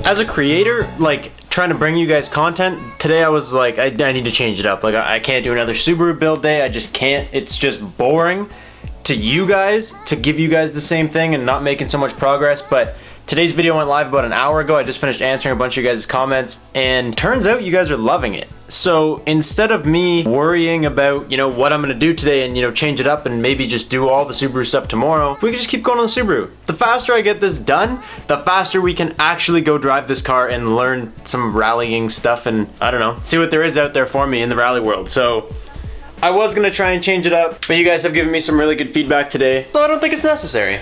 As a creator, like trying to bring you guys content, today I was like, I need to change it up. Like I can't do another Subaru build day. I just can't. It's just boring to you guys to give you guys the same thing and not making so much progress. But today's video went live about an hour ago. I just finished answering a bunch of you guys' comments and turns out you guys are loving it. So instead of me worrying about, you know, what I'm gonna do today and, you know, change it up and maybe just do all the Subaru stuff tomorrow, we can just keep going on the Subaru. The faster I get this done, the faster we can actually go drive this car and learn some rallying stuff and, I don't know, see what there is out there for me in the rally world. So I was gonna try and change it up, but you guys have given me some really good feedback today, so I don't think it's necessary.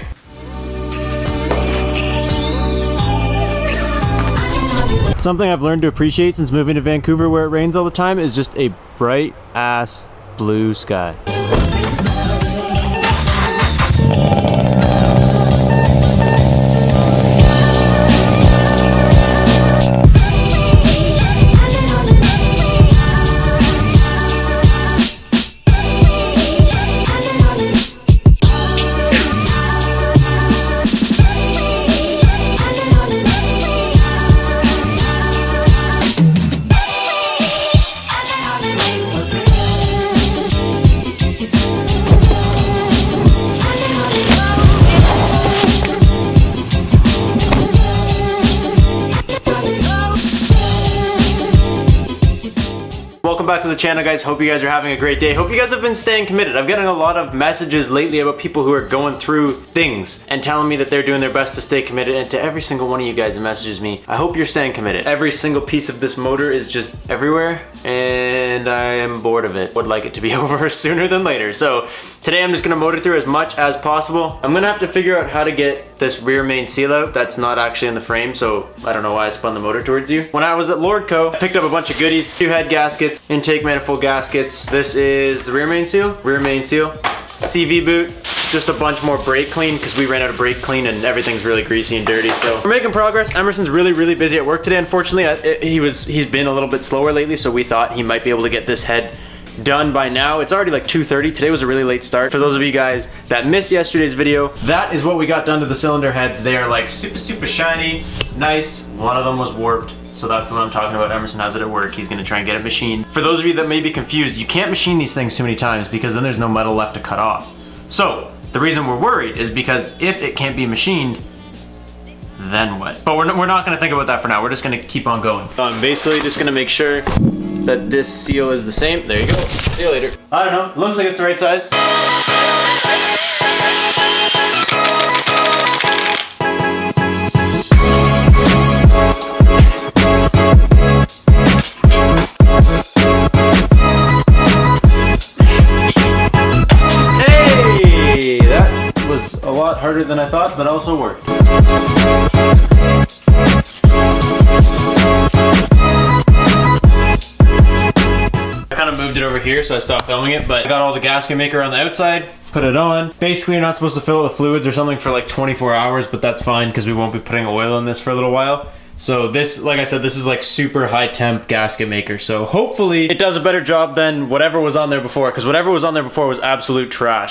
Something I've learned to appreciate since moving to Vancouver where it rains all the time is just a bright ass blue sky. Welcome back to the channel, guys. Hope you guys are having a great day. Hope you guys have been staying committed. I'm getting a lot of messages lately about people who are going through things and telling me that they're doing their best to stay committed, and to every single one of you guys that messages me, I hope you're staying committed. Every single piece of this motor is just everywhere and I am bored of it. Would like it to be over sooner than later. So today I'm just gonna motor through as much as possible. I'm gonna have to figure out how to get this rear main seal out. That's not actually in the frame, so I don't know why I spun the motor towards you. When I was at Lordco, I picked up a bunch of goodies. 2 head gaskets, intake manifold gaskets. This is the rear main seal, CV boot, just a bunch more brake clean because we ran out of brake clean and everything's really greasy and dirty. So we're making progress. Emerson's really busy at work today. Unfortunately, he's been a little bit slower lately, so we thought he might be able to get this head done by now. It's already like 2:30. Today was a really late start. For those of you guys that missed yesterday's video, that is what we got done to the cylinder heads. They are like super shiny, nice. One of them was warped. So that's the one I'm talking about. Emerson has it at work. He's gonna try and get it machined. For those of you that may be confused, you can't machine these things too many times because then there's no metal left to cut off. So the reason we're worried is because if it can't be machined, then what? But we're not gonna think about that for now. We're just gonna keep on going. I'm basically just gonna make sure that this seal is the same. There you go. See you later. I don't know. It looks like it's the right size. Hey! That was a lot harder than I thought, but also worked. Moved it over here, so I stopped filming it, but I got all the gasket maker on the outside, put it on. Basically, you're not supposed to fill it with fluids or something for like 24 hours, but that's fine because we won't be putting oil in this for a little while. So this, like I said, this is like super high temp gasket maker. So hopefully it does a better job than whatever was on there before, because whatever was on there before was absolute trash.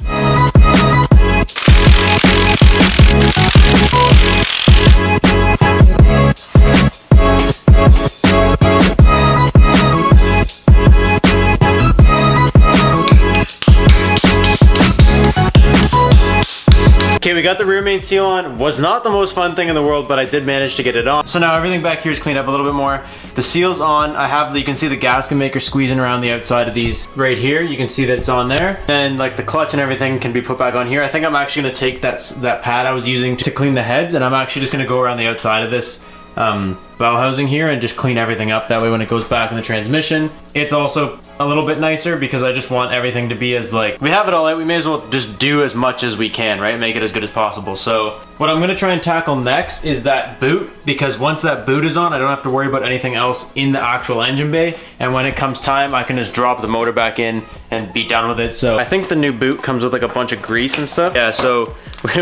Okay, we got the rear main seal on. Was not the most fun thing in the world, but I did manage to get it on. So now everything back here is cleaned up a little bit more. The seal's on. You can see the gasket maker squeezing around the outside of these right here. You can see that it's on there. And like the clutch and everything can be put back on here. I think I'm actually gonna take that pad I was using to clean the heads, and I'm actually just gonna go around the outside of this valve housing here and just clean everything up. That way when it goes back in the transmission, it's also a little bit nicer because I just want everything to be as like, we have it all out, we may as well just do as much as we can, right? Make it as good as possible. So what I'm gonna try and tackle next is that boot, because once that boot is on, I don't have to worry about anything else in the actual engine bay. And when it comes time, I can just drop the motor back in and be done with it. So I think the new boot comes with like a bunch of grease and stuff. Yeah, so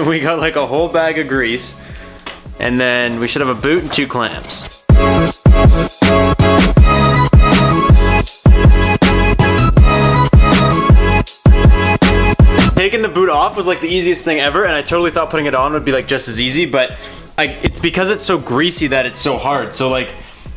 we got like a whole bag of grease. And then we should have a boot and 2 clamps. Taking the boot off was like the easiest thing ever, and I totally thought putting it on would be like just as easy, but it's because it's so greasy that it's so hard. So like,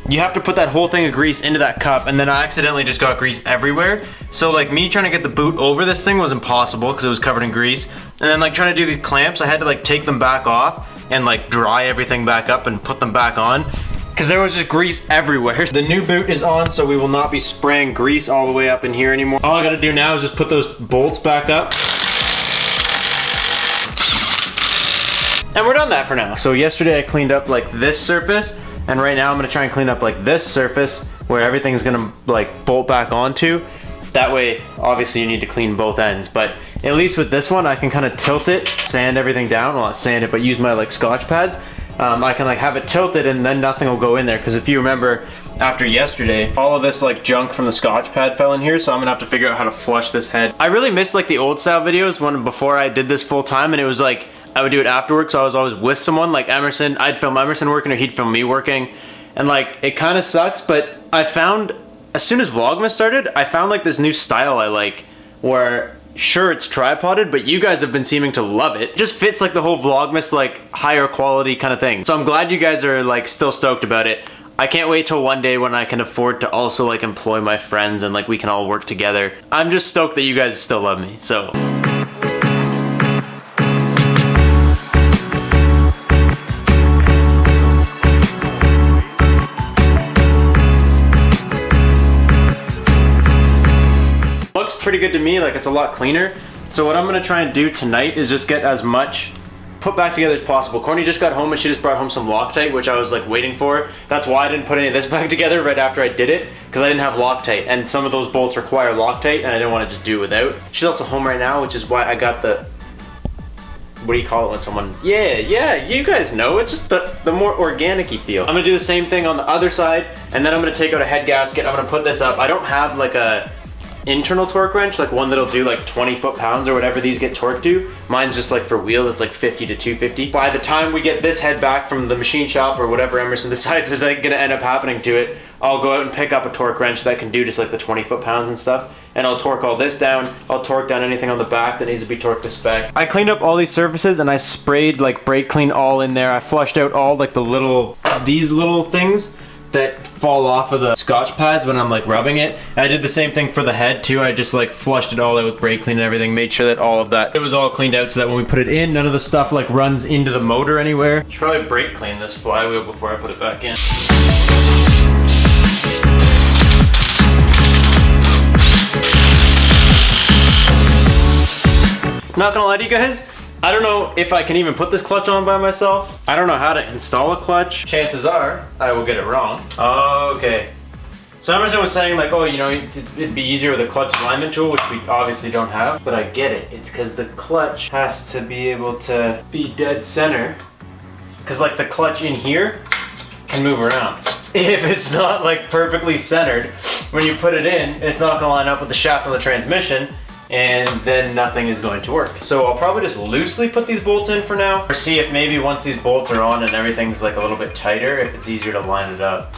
you have to put that whole thing of grease into that cup, and then I accidentally just got grease everywhere. So like me trying to get the boot over this thing was impossible because it was covered in grease. And then like trying to do these clamps, I had to like take them back off and like dry everything back up and put them back on because there was just grease everywhere. The new boot is on, so we will not be spraying grease all the way up in here anymore. All I gotta do now is just put those bolts back up. And we're done that for now. So yesterday I cleaned up like this surface, and right now I'm gonna try and clean up like this surface where everything's gonna like bolt back onto. That way, obviously you need to clean both ends, but at least with this one, I can kind of tilt it, sand everything down. Well, not sand it, but use my like Scotch pads. I can like have it tilted and then nothing will go in there. Because if you remember, after yesterday, all of this like junk from the Scotch pad fell in here, so I'm gonna have to figure out how to flush this head. I really missed like the old style videos when before I did this full time, and it was like, I would do it after work, so I was always with someone, like Emerson. I'd film Emerson working or he'd film me working. And like, it kind of sucks, but I found, as soon as Vlogmas started, I found like this new style I like, where sure it's tripoded, but you guys have been seeming to love it. It just fits like the whole Vlogmas like higher quality kind of thing. So I'm glad you guys are like still stoked about it. I can't wait till one day when I can afford to also like employ my friends and like we can all work together. I'm just stoked that you guys still love me, so. Pretty good to me, like it's a lot cleaner. So what I'm gonna try and do tonight is just get as much put back together as possible. Courtney just got home and she just brought home some Loctite, which I was like waiting for. That's why I didn't put any of this back together right after I did it, because I didn't have Loctite, and some of those bolts require Loctite and I didn't want to just do without. She's also home right now, which is why I got the, what do you call it when someone, yeah, you guys know, it's just the more organic-y feel. I'm gonna do the same thing on the other side, and then I'm gonna take out a head gasket. I'm gonna put this up. I don't have like a internal torque wrench, like one that'll do like 20 foot-pounds or whatever these get torqued to. Mine's just like for wheels, it's like 50 to 250. By the time we get this head back from the machine shop or whatever Emerson decides is like gonna end up happening to it, I'll go out and pick up a torque wrench that can do just like the 20 foot-pounds and stuff, and I'll torque all this down. I'll torque down anything on the back that needs to be torqued to spec. I cleaned up all these surfaces and I sprayed like brake clean all in there. I flushed out all like these little things that fall off of the Scotch pads when I'm like rubbing it. And I did the same thing for the head too. I just like flushed it all out with brake clean and everything, made sure that all of that, it was all cleaned out so that when we put it in, none of the stuff like runs into the motor anywhere. Should probably brake clean this flywheel before I put it back in. Not gonna lie to you guys, I don't know if I can even put this clutch on by myself. I don't know how to install a clutch. Chances are I will get it wrong. Okay. So Emerson was saying like, oh, you know, it'd be easier with a clutch alignment tool, which we obviously don't have. But I get it. It's because the clutch has to be able to be dead center. Because like the clutch in here can move around. If it's not like perfectly centered, when you put it in, it's not gonna line up with the shaft of the transmission, and then nothing is going to work. So I'll probably just loosely put these bolts in for now, or see if maybe once these bolts are on and everything's like a little bit tighter, if it's easier to line it up.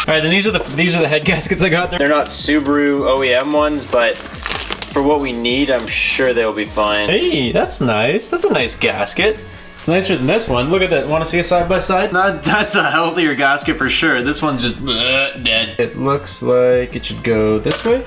All right, then these are the head gaskets I got there. They're not Subaru OEM ones, but for what we need, I'm sure they'll be fine. Hey, that's nice. That's a nice gasket. It's nicer than this one. Look at that. Want to see a side by side? That's a healthier gasket for sure. This one's just dead. It looks like it should go this way.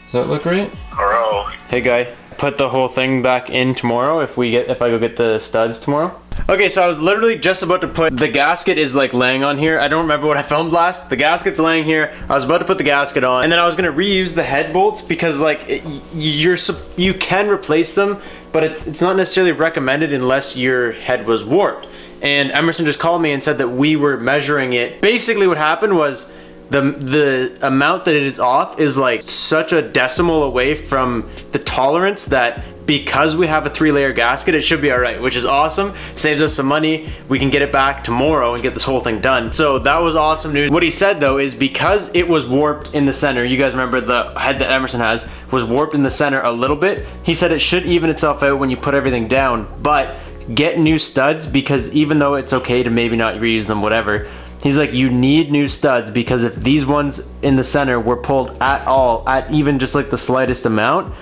Does that look right? Hello. Hey guy, put the whole thing back in tomorrow if I go get the studs tomorrow. Okay, so I was literally just about to put, the gasket is like laying on here. I don't remember what I filmed last. The gasket's laying here. I was about to put the gasket on, and then I was gonna reuse the head bolts because like you can replace them, but it's not necessarily recommended unless your head was warped. And Emerson just called me and said that we were measuring it. Basically what happened was the amount that it is off is like such a decimal away from the tolerance that because we have a 3-layer gasket, it should be all right, which is awesome. Saves us some money. We can get it back tomorrow and get this whole thing done. So that was awesome news. What he said though is because it was warped in the center, you guys remember the head that Emerson has was warped in the center a little bit. He said it should even itself out when you put everything down, but get new studs, because even though it's okay to maybe not reuse them, whatever, he's like, you need new studs, because if these ones in the center were pulled at all, at even just like the slightest amount,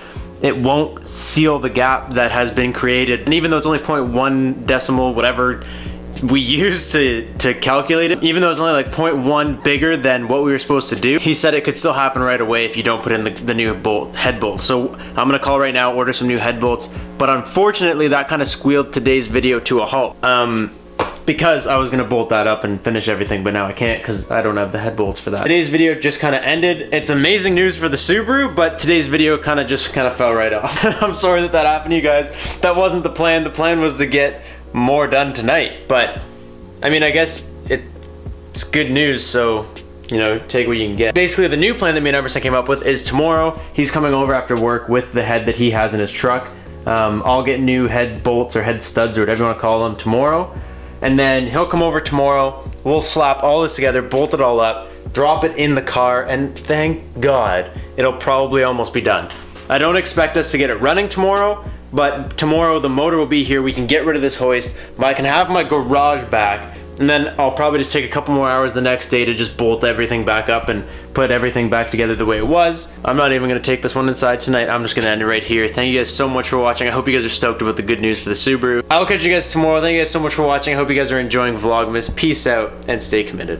it won't seal the gap that has been created. And even though it's only 0.1 decimal, whatever we used to calculate it, even though it's only like 0.1 bigger than what we were supposed to do, he said it could still happen right away if you don't put in the new head bolts. So I'm gonna call right now, order some new head bolts. But unfortunately, that kind of squealed today's video to a halt. Because I was gonna bolt that up and finish everything, but now I can't because I don't have the head bolts for that. Today's video just kind of ended. It's amazing news for the Subaru, but today's video kind of fell right off. I'm sorry that happened to you guys. That wasn't the plan. The plan was to get more done tonight, but I mean, I guess it's good news, so you know, take what you can get. Basically, the new plan that me and Emerson came up with is tomorrow he's coming over after work with the head that he has in his truck. I'll get new head bolts or head studs or whatever you want to call them tomorrow, and then he'll come over tomorrow. We'll slap all this together, bolt it all up, drop it in the car, and thank God it'll probably almost be done. I don't expect us to get it running tomorrow, but tomorrow the motor will be here. We can get rid of this hoist. I can have my garage back, and then I'll probably just take a couple more hours the next day to just bolt everything back up and put everything back together the way it was. I'm not even gonna take this one inside tonight. I'm just gonna end it right here. Thank you guys so much for watching. I hope you guys are stoked about the good news for the Subaru. I'll catch you guys tomorrow. Thank you guys so much for watching. I hope you guys are enjoying Vlogmas. Peace out and stay committed.